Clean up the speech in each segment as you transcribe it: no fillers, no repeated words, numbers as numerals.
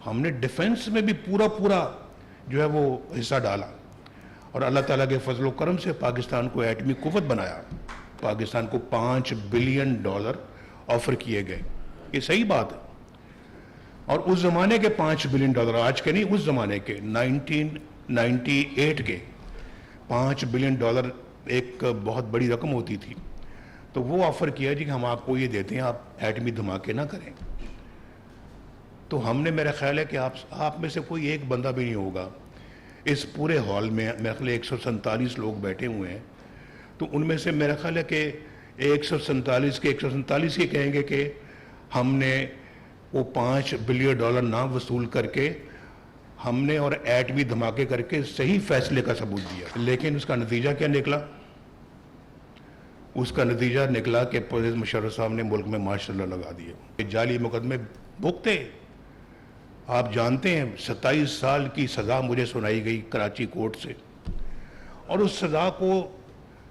हमने डिफेंस में भी पूरा पूरा जो है वो हिस्सा डाला और अल्लाह ताला के फजल करम से पाकिस्तान को एटमी कुव्वत बनाया। पाकिस्तान को $5 बिलियन ऑफर किए गए, ये सही बात है। और उस जमाने के $5 बिलियन, आज के नहीं, उस जमाने के 1998 के $5 बिलियन एक बहुत बड़ी रकम होती थी। तो वो ऑफर किया जी कि हम आपको ये देते हैं, आप एटमी धमाके ना करें। तो हमने, मेरा ख्याल है कि आप में से कोई एक बंदा भी नहीं होगा इस पूरे हॉल में, मेरा ख्याल है 147 लोग बैठे हुए हैं, तो उनमें से मेरा ख्याल है कि 147 ही कहेंगे कि हमने वो $5 बिलियन ना वसूल करके हमने और एटमी धमाके करके सही फैसले का सबूत दिया। लेकिन उसका नतीजा क्या निकला? उसका नतीजा निकला कि परवेज़ मुशर्रफ साहब ने मुल्क में मार्शल लॉ लगा दिए, जाली मुकदमे भुगते। आप जानते हैं 27 साल की सज़ा मुझे सुनाई गई कराची कोर्ट से, और उस सज़ा को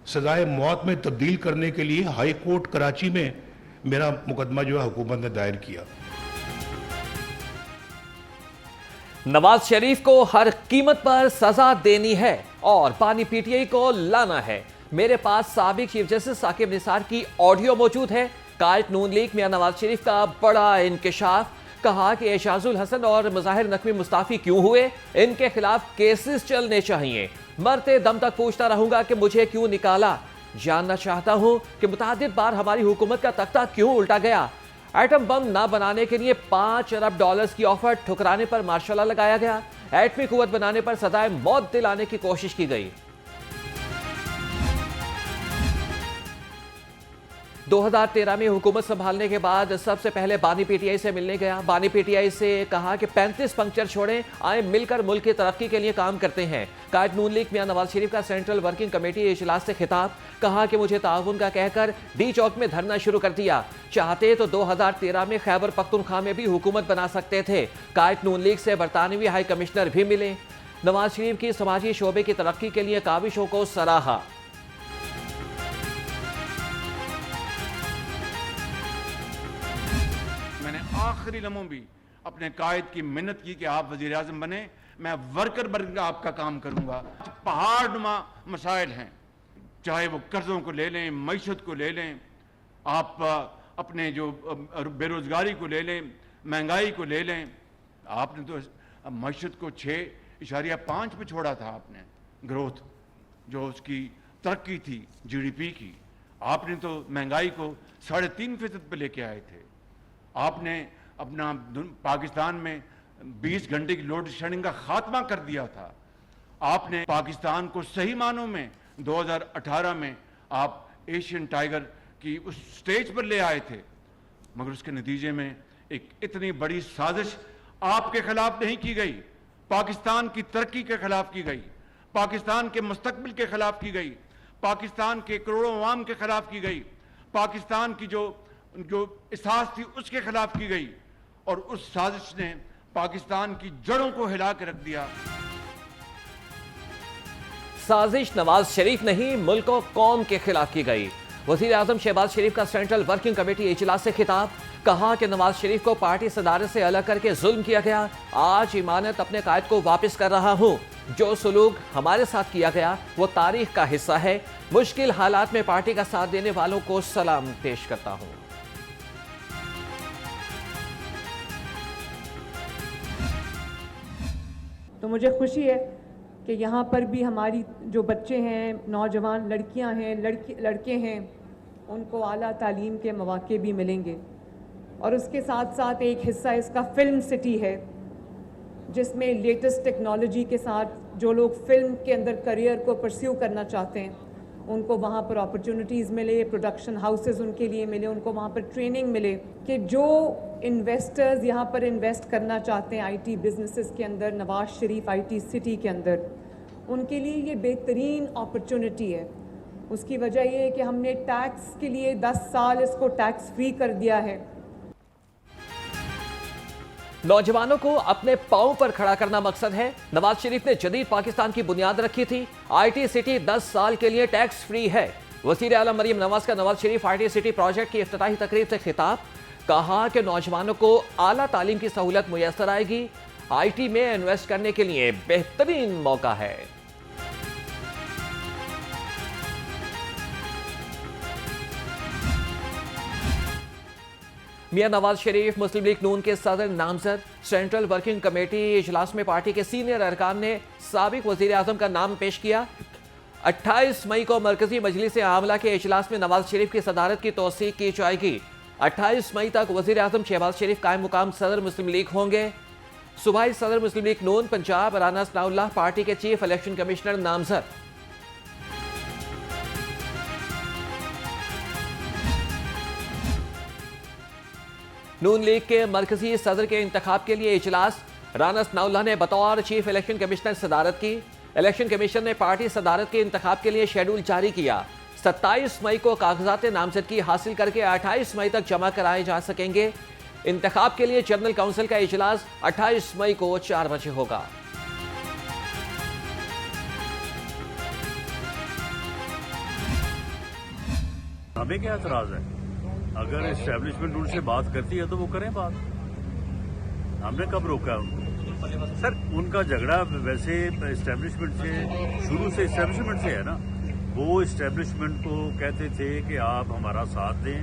सज़ाए मौत में तब्दील करने के लिए हाई कोर्ट कराची में मेरा मुकदमा जो है हुकूमत ने दायर किया। नवाज शरीफ को हर कीमत पर सजा देनी है और पानी पीटीआई को लाना है। मेरे पास साबिक चीफ जस्टिस साकिब निसार की ऑडियो मौजूद है। कायद नून लीग मियां नवाज शरीफ का बड़ा इंकिशाफ, कहा कि एजाजुल हसन और मुजाहिर नकवी मुस्ताफी क्यों हुए, इनके खिलाफ केसेस चलने चाहिए। मरते दम तक पूछता रहूंगा कि मुझे क्यों निकाला। जानना चाहता हूं कि मुतअद्दिद बार हमारी हुकूमत का तख्ता क्यों उल्टा गया। एटम बम ना बनाने के लिए $5 अरब की ऑफर ठुकराने पर मार्शल लॉ लगाया गया। एटमी कुव्वत बनाने पर सजाए मौत दिलाने की कोशिश की गई। 2013 में हुकूमत संभालने के बाद सबसे पहले बानी पीटीआई से मिलने गया। बानी पीटीआई से कहा कि 35 पंक्चर छोड़ें, आए मिलकर मुल्क की तरक्की के लिए काम करते हैं। कायद नून लीग मियां नवाज शरीफ का सेंट्रल वर्किंग कमेटी इजलास से खिताब, कहा कि मुझे ताउन का कहकर डी चौक में धरना शुरू कर दिया। चाहते तो 2013 में खैबर पख्तूनख्वा में भी हुकूमत बना सकते थे। कायद नून लीग से बरतानवी हाई कमिश्नर भी मिले। नवाज शरीफ की समाजी शोबे की तरक्की के लिए काविशों को सराहा। आखिरी लम्हों भी अपने कायद की मिन्नत की कि आप वजीर आज़म बने, मैं वर्कर बन के आपका काम करूंगा। पहाड़नुमा मसाइल हैं, चाहे वो कर्जों को ले लें, मईशत को ले लें, आप अपने जो बेरोजगारी को ले लें, महंगाई को ले लें। आपने तो मईशत को 6.5 पे छोड़ा था, आपने ग्रोथ जो उसकी तरक्की थी GDP की, आपने तो महंगाई को 3.5% पे लेके आए थे। आपने अपना पाकिस्तान में 20 घंटे की लोड शेडिंग का खात्मा कर दिया था। आपने पाकिस्तान को सही मानों में 2018 में आप एशियन टाइगर की उस स्टेज पर ले आए थे, मगर उसके नतीजे में एक इतनी बड़ी साजिश आपके खिलाफ नहीं की गई, पाकिस्तान की तरक्की के खिलाफ की गई, पाकिस्तान के मुस्तकबिल के खिलाफ की गई, पाकिस्तान के करोड़ों अवाम के खिलाफ की गई, पाकिस्तान की जो एहसास थी उसके खिलाफ की गई, और उस साजिश ने पाकिस्तान की जड़ों को हिला के रख दिया। साजिश नवाज शरीफ नहीं, मुल्क और कौम के खिलाफ की गई। वजीर आजम शहबाज शरीफ का सेंट्रल वर्किंग कमेटी इजलास से खिताब, कहा कि नवाज शरीफ को पार्टी सदारत से अलग करके जुल्म किया गया। आज इमानत अपने कायद को वापस कर रहा हूं। जो सलूक हमारे साथ किया गया वो तारीख का हिस्सा है। मुश्किल हालात में पार्टी का साथ देने वालों को सलाम पेश करता हूं। तो मुझे खुशी है कि यहाँ पर भी हमारी जो बच्चे हैं, नौजवान लड़कियाँ हैं, लड़के हैं, उनको आला तालीम के मौके भी मिलेंगे। और उसके साथ साथ एक हिस्सा इसका फिल्म सिटी है, जिसमें लेटेस्ट टेक्नोलॉजी के साथ जो लोग फिल्म के अंदर करियर को परस्यू करना चाहते हैं उनको वहाँ पर अपॉर्चुनिटीज़ मिले, प्रोडक्शन हाउसेस उनके लिए मिले, उनको वहाँ पर ट्रेनिंग मिले कि जो इन्वेस्टर्स यहाँ पर इन्वेस्ट करना चाहते हैं आईटी बिजनेसेस के अंदर, नवाज शरीफ आईटी सिटी के अंदर, उनके लिए ये बेहतरीन अपॉर्चुनिटी है। उसकी वजह ये है कि हमने टैक्स के लिए 10 साल इसको टैक्स फ्री कर दिया है। नौजवानों को अपने पांव पर खड़ा करना मकसद है। नवाज शरीफ ने जदीद पाकिस्तान की बुनियाद रखी थी। आईटी सिटी 10 साल के लिए टैक्स फ्री है। वज़ीर आला मरीम नवाज का Nawaz Sharif IT city project की इफ्तिताही तकरीब से खिताब, कहा कि नौजवानों को आला तालीम की सहूलत मुयस्सर आएगी। IT में इन्वेस्ट करने के लिए बेहतरीन मौका है। मियां नवाज शरीफ मुस्लिम लीग नून के सदर नामजद। सेंट्रल वर्किंग कमेटी इजलास में पार्टी के सीनियर अरकान ने साबिक वजीर आजम का नाम पेश किया। 28 मई को मरकजी मजलिस आमला के इजलास में नवाज शरीफ की सदारत की तौसीक की जाएगी। 28 मई तक वजीर आजम शहबाज शरीफ कायम मुकाम सदर मुस्लिम लीग होंगे। सूबाई सदर मुस्लिम लीग नून पंजाब राना सनाउल्लाह पार्टी के चीफ इलेक्शन कमिश्नर नामजद। नून लीग के मरकजी सदर के इंतखाब के लिए इजलास। राना सनाउल्लाह ने बतौर चीफ इलेक्शन कमिश्नर सदारत की। इलेक्शन कमीशन ने पार्टी सदारत के इंतखाब के लिए शेड्यूल जारी किया। 27 मई को कागजात नामजदगी हासिल करके 28 मई तक जमा कराए जा सकेंगे। इंतखाब के लिए जनरल काउंसिल का इजलास 28 मई को 4 बजे होगा। हमें क्या एतराज है? अगर एस्टेब्लिशमेंट उनसे बात करती है तो वो करें बात। हमने कब रोका है उनको? सर उनका झगड़ा वैसे एस्टेब्लिशमेंट से शुरू से एस्टेब्लिशमेंट से है ना। वो एस्टेब्लिशमेंट को कहते थे कि आप हमारा साथ दें,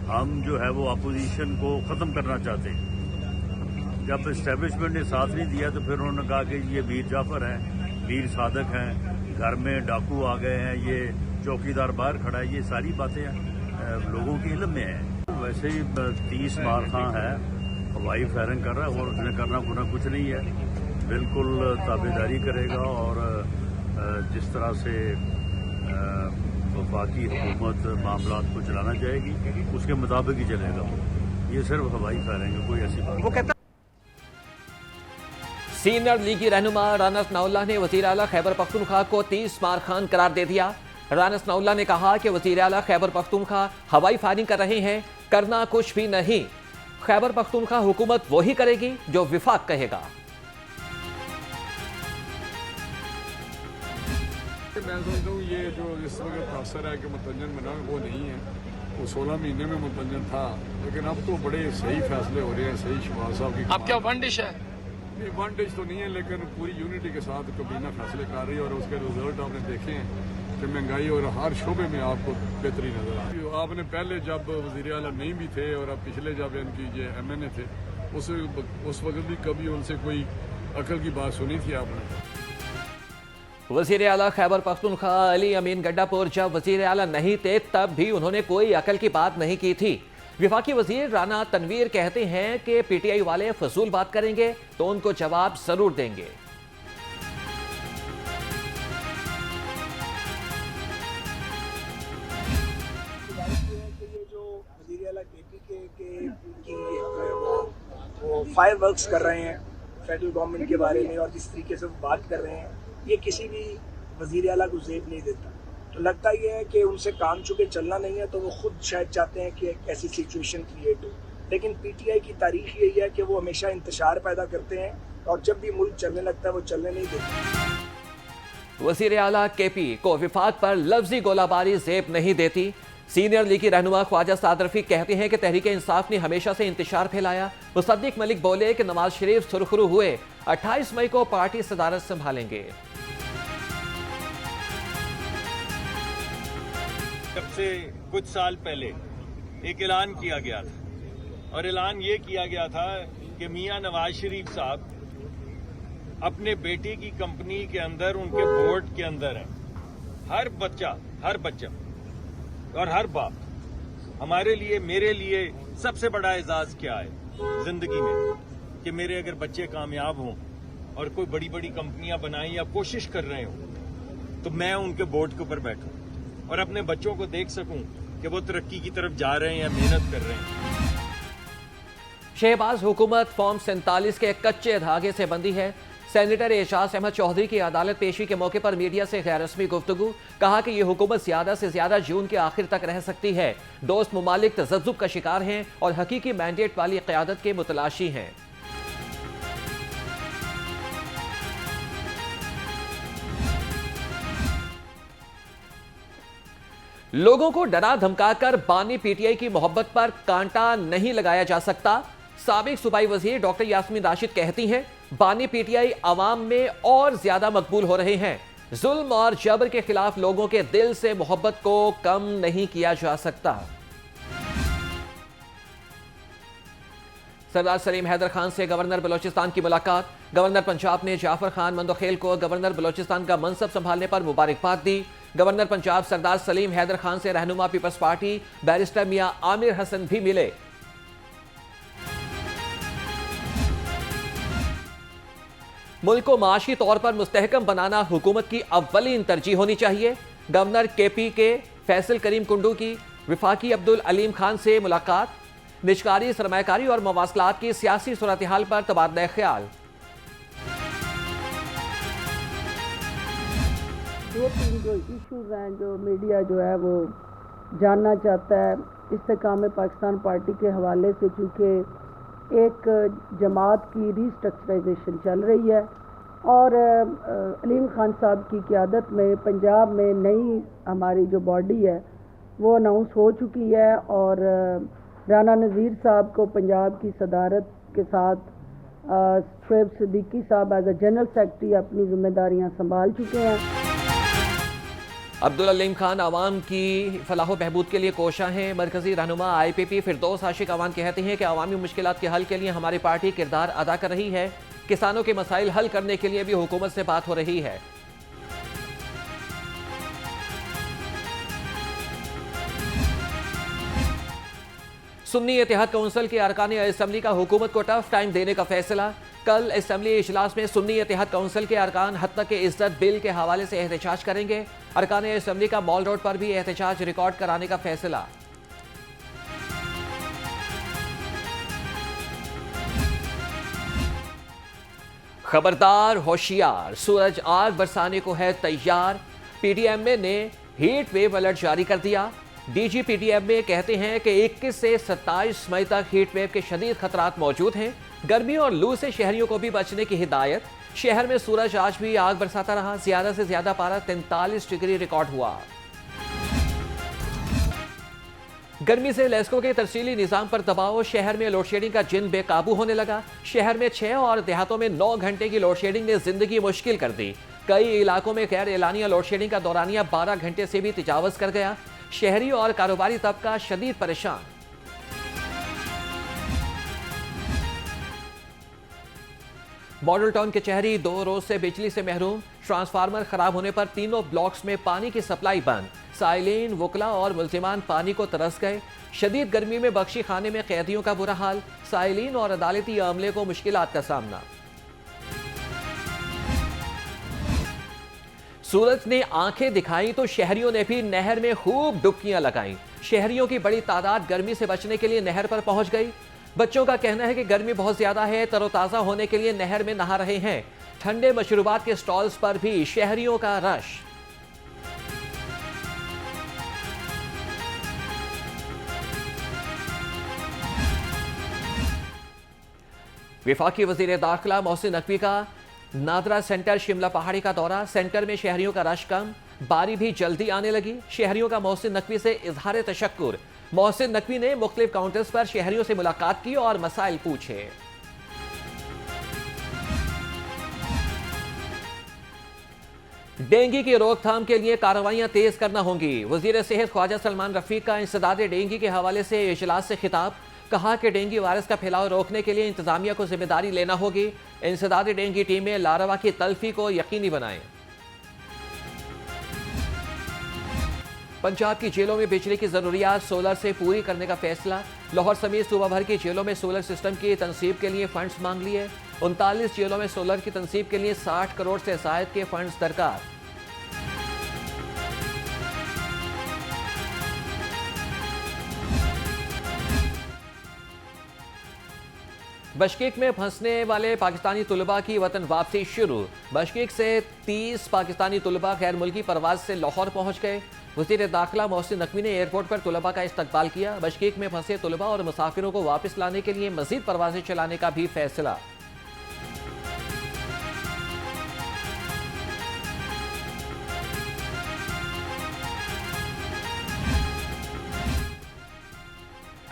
हम जो है वो अपोजिशन को ख़त्म करना चाहते हैं। जब एस्टेब्लिशमेंट ने साथ नहीं दिया तो फिर उन्होंने कहा कि ये वीर जाफर हैं, वीर सादक हैं, घर में डाकू आ गए हैं, ये चौकीदार बाहर खड़ा है। ये सारी बातें लोगों के इल्म में है। वैसे ही 30 मार खां है, हवाई फायरिंग कर रहा है और उसने करना गुना कुछ नहीं है। बिल्कुल ताबेदारी करेगा और जिस तरह से वफाकी हुकूमत मामला को चलाना चाहेगी उसके मुताबिक ही चलेगा। ये सिर्फ हवाई फायरिंग है, कोई ऐसी बात नहीं। सीनियर लीगी रहनुमा राना सनाउल्लाह ने वजीर आला खैबर पख्तूनख्वा को 30 मार खान करार दे दिया। राना सनाउल्लाह ने कहा कि वजीर आला खैबर पख्तूनख्वा हवाई फायरिंग कर रहे हैं, करना कुछ भी नहीं। खैबर पख्तूनख्वा हुकूमत वही करेगी जो विफाक कहेगा। मैं समझता हूँ ये जो इस वक्त असर है कि मुतंजन बना वो नहीं है। वो 16 महीने में मुतंजन था, लेकिन अब तो बड़े सही फैसले हो रहे हैं। सही शहबाज साहब की अब क्या वन डिश है? नहीं, वन डिश तो नहीं है, लेकिन पूरी यूनिटी के साथ कबीना फैसले कर रही है और उसके रिजल्ट आपने देखे हैं कि महंगाई और हर शोबे में आपको बेहतरी नजर आ रही है। आपने पहले जब वज़ीर आला नहीं भी थे और अब पिछले जब इनकी ये MNA थे उस वक्त भी कभी उनसे कोई अकल की बात सुनी थी आपने? वजीर आला खैबर पख्तूनख्वा अली अमीन गड्डापुर जब वजीर आला नहीं थे तब भी उन्होंने कोई अकल की बात नहीं की थी। विफाकी वजीर राना तनवीर कहते हैं कि PTI वाले फजूल बात करेंगे तो उनको जवाब जरूर देंगे। वो फायर वर्क्स कर रहे हैं फेडरल गवर्नमेंट के बारे में और जिस तरीके से वो बात कर रहे हैं, ये किसी भी वज़ीर आला को ज़ेब नहीं देता। तो लगता ये है कि उनसे काम चुके चलना नहीं है, तो वो खुद शायद चाहते हैं कि एक ऐसी सिचुएशन क्रिएट हो। लेकिन PTI की तारीख यही है कि वो हमेशा इंतशार पैदा करते हैं और जब भी मुल्क चलने लगता है वो चलने नहीं देते। वज़ीर आला KP को विफाक पर लफ्जी गोलाबारी ज़ेब नहीं देती। सीनियर लीगी रहनुमा ख्वाजा साद रफीक कहते हैं कि तहरीक इंसाफ ने हमेशा से इंतशार फैलाया। मुसद्दिक मलिक बोले कि नवाज शरीफ सुरखरू हुए 28 मई को पार्टी सदारत संभालेंगे। सबसे कुछ साल पहले एक ऐलान किया गया था और ऐलान ये किया गया था कि मियां नवाज शरीफ साहब अपने बेटे की कंपनी के अंदर उनके बोर्ड के अंदर है। हर बच्चा और हर बाप, हमारे लिए मेरे लिए सबसे बड़ा एजाज क्या है जिंदगी में कि मेरे अगर बच्चे कामयाब हों और कोई बड़ी बड़ी कंपनियां बनाएं या कोशिश कर रहे हो तो मैं उनके बोर्ड के ऊपर बैठूं और अपने बच्चों को देख सकूं कि वो तरक्की की तरफ जा रहे हैं या मेहनत कर रहे हैं। शहबाज हुकूमत फॉर्म 47 के कच्चे धागे से बंधी है। सेनेटर एजाज अहमद चौधरी की अदालत पेशी के मौके पर मीडिया से गैर रस्मी गुफ्तगू। कहा कि यह हुकूमत ज्यादा से ज्यादा जून के आखिर तक रह सकती है। दोस्त मुमालिक तजब्जुब का शिकार हैं और हकीकी मैंडेट वाली क़यादत के मुतलाशी हैं। लोगों को डरा धमकाकर बानी पीटीआई की मोहब्बत पर कांटा नहीं लगाया जा सकता। साबिक सूबाई वजीर डॉक्टर यास्मीन राशिद कहती हैं, बानी पीटीआई अवाम में और ज्यादा मकबूल हो रहे हैं। जुल्म और जबर के खिलाफ लोगों के दिल से मोहब्बत को कम नहीं किया जा सकता। सरदार सलीम हैदर खान से गवर्नर बलोचिस्तान की मुलाकात। गवर्नर पंजाब ने जाफर खान मंदोखेल को गवर्नर बलोचिस्तान का मनसब संभालने पर मुबारकबाद दी। गवर्नर पंजाब सरदार सलीम हैदर खान से रहनुमा पीपल्स पार्टी बैरिस्टर मियां आमिर हसन भी मिले। मुल्क को माशी तौर पर मुस्तहकम बनाना हुकूमत की अव्वलीन तरजीह होनी चाहिए। गवर्नर केपी के फैसल करीम कुंडू की विफाकी अब्दुल अलीम खान से मुलाकात। निजकारी, सरमायाकारी और मवासलात की सियासी सूरत हाल पर तबादला ख्याल। दो तीन जो इश्यूज हैं जो मीडिया जो है वो जानना चाहता है, इस्तेकाम पाकिस्तान पार्टी के हवाले से, चूँकि एक जमात की रीस्ट्रक्चराइजेशन चल रही है और अलीम खान साहब की क़यादत में पंजाब में नई हमारी जो बॉडी है वो अनाउंस हो चुकी है और राना नज़ीर साहब को पंजाब की सदारत के साथ शोएब सिद्दीकी साहब एज ए जनरल सेक्रेटरी अपनी जिम्मेदारियां संभाल चुके हैं। अब्दुल अलीम खान आवाम की फलाह बहबूद के लिए कोशा हैं। मरकजी रहनुमा IPP फिरदौस आशिक अवान कहते हैं कि अवामी मुश्किलात के हल के लिए हमारी पार्टी किरदार अदा कर रही है। किसानों के मसाइल हल करने के लिए भी हुकूमत से बात हो रही है। सुन्नी इत्तेहाद काउंसिल के अरकान असेंबली का हुकूमत को टफ टाइम देने का फैसला। कल असेंबली इजलास में सुन्नी इत्तेहाद काउंसिल के अरकान हत्तक के इज्जत बिल के हवाले से एहतजाज करेंगे। अरकान असेंबली का मॉल रोड पर भी एहतजाज रिकॉर्ड कराने का फैसला। खबरदार, होशियार, सूरज आग बरसाने को है तैयार। PDMA ने हीट वेव अलर्ट जारी कर दिया। DG PDMA कहते हैं कि 21 से 27 मई तक हीट वेव के शदीद खतरात मौजूद हैं। गर्मी और लू से शहरियों को भी बचने की हिदायत। शहर में सूरज आज भी आग बरसाता रहा। ज्यादा से ज्यादा पारा 43 डिग्री रिकॉर्ड हुआ। गर्मी से लेस्को के तरसीली निजाम पर दबाव। शहर में लोडशेडिंग का जिन बेकाबू होने लगा। शहर में 6 और देहातों में 9 घंटे की लोडशेडिंग ने जिंदगी मुश्किल कर दी। कई इलाकों में गैर एलानिया लोडशेडिंग का दौरानिया 12 घंटे से भी तजावज कर गया। शहरी और कारोबारी तबका शदीद परेशान। मॉडल टाउन कचहरी 2 रोज से बिजली से महरूम। ट्रांसफार्मर खराब होने पर तीनों ब्लॉक्स में पानी की सप्लाई बंद। साइलिन, वकला और मुल्जिमान पानी को तरस गए। शदीद गर्मी में बख्शी खाने में कैदियों का बुरा हाल। साइलिन और अदालती अमले को मुश्किलात का सामना। सूरज ने आंखें दिखाई तो शहरियों ने भी नहर में खूब डुबकियां लगाईं। शहरियों की बड़ी तादाद गर्मी से बचने के लिए नहर पर पहुंच गई। बच्चों का कहना है कि गर्मी बहुत ज्यादा है, तरोताजा होने के लिए नहर में नहा रहे हैं। ठंडे मशरूबात के स्टॉल्स पर भी शहरियों का रश। विफाकी वजीर दाखिला मोहसिन नकवी का नादरा सेंटर शिमला पहाड़ी का दौरा। सेंटर में शहरियों का रश कम, बारी भी जल्दी आने लगी। शहरियों का मोहसिन नकवी से इजहार तशक्कुर। मोहसिन नकवी ने मुख्तलिफ काउंटर्स पर शहरियों से मुलाकात की और मसाइल पूछे। डेंगू की रोकथाम के लिए कार्रवाइयां तेज करना होंगी। वजीर सेहत ख्वाजा सलमान रफीक का इंसदाद डेंगू के हवाले से इजलास से खिताब। कहा कि डेंगू वायरस का फैलाव रोकने के लिए इंतजामिया को जिम्मेदारी लेना होगी। इंसदाद डेंगू टीमें लार्वा की तल्फी को यकीनी बनाएं। पंजाब की जेलों में बिजली की जरूरियात सोलर से पूरी करने का फैसला। लाहौर समेत सूबा भर की जेलों में सोलर सिस्टम की तनसीब के लिए फंड्स मांग लिए। 39 जेलों में सोलर की तनसीब के लिए 60 करोड़ से जायद के फंड्स दरकार। बशकीक में फंसने वाले पाकिस्तानी तुलबा की वतन वापसी शुरू। बशकीक से 30 पाकिस्तानी तुलबा गैर मुल्की परवाज से लाहौर पहुंच गए। वज़ीर दाखिला मोहसिन नकवी ने एयरपोर्ट पर तुलबा का इस्तकबाल किया। बशकीक में फंसे तुलबा और मुसाफिरों को वापस लाने के लिए मजीद परवाजें चलाने का भी फैसला।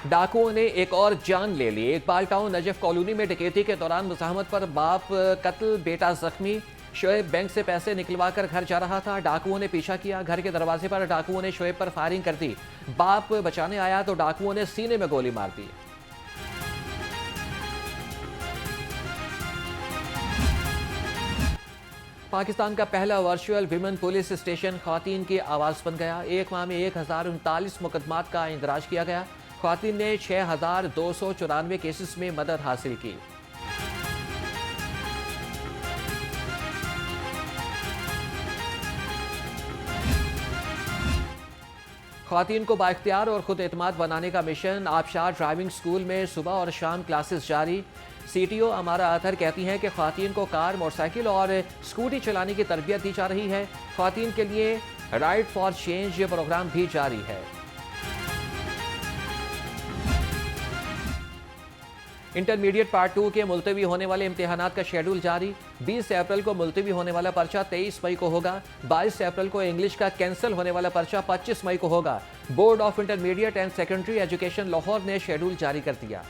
डाकुओं ने एक और जान ले ली। इकबाल टाउन नजफ कॉलोनी में डकैती के दौरान मुज़ाहमत पर बाप कत्ल, बेटा जख्मी। शोएब बैंक से पैसे निकलवा कर घर जा रहा था, डाकुओं ने पीछा किया। घर के दरवाजे पर डाकुओं ने शोएब पर फायरिंग कर दी। बाप बचाने आया तो डाकुओं ने सीने में गोली मार दी। पाकिस्तान का पहला वर्चुअल विमेन पुलिस स्टेशन ख्वातीन की आवाज़ बन गया। एक माह में 1039 मुकदमात का इंदराज किया गया। ख्वातीन ने 6294 केसेस में मदद हासिल की। ख्वातीन को बाइख्तियार और खुद एतमाद बनाने का मिशन। आबशार ड्राइविंग स्कूल में सुबह और शाम क्लासेस जारी। CTO अमारा अतहर कहती हैं कि ख्वातीन को कार, मोटरसाइकिल और स्कूटी चलाने की तरबियत दी जा रही है। ख्वातीन के लिए राइड फॉर चेंज प्रोग्राम भी जारी है। इंटरमीडिएट पार्ट 2 के मुलतवी होने वाले इम्तिहानात का शेड्यूल जारी। 20 अप्रैल को मुलतवी होने वाला पर्चा 23 मई को होगा। 22 अप्रैल को इंग्लिश का कैंसिल होने वाला पर्चा 25 मई को होगा। Board of intermediate and secondary education Lahore ने शेड्यूल जारी कर दिया।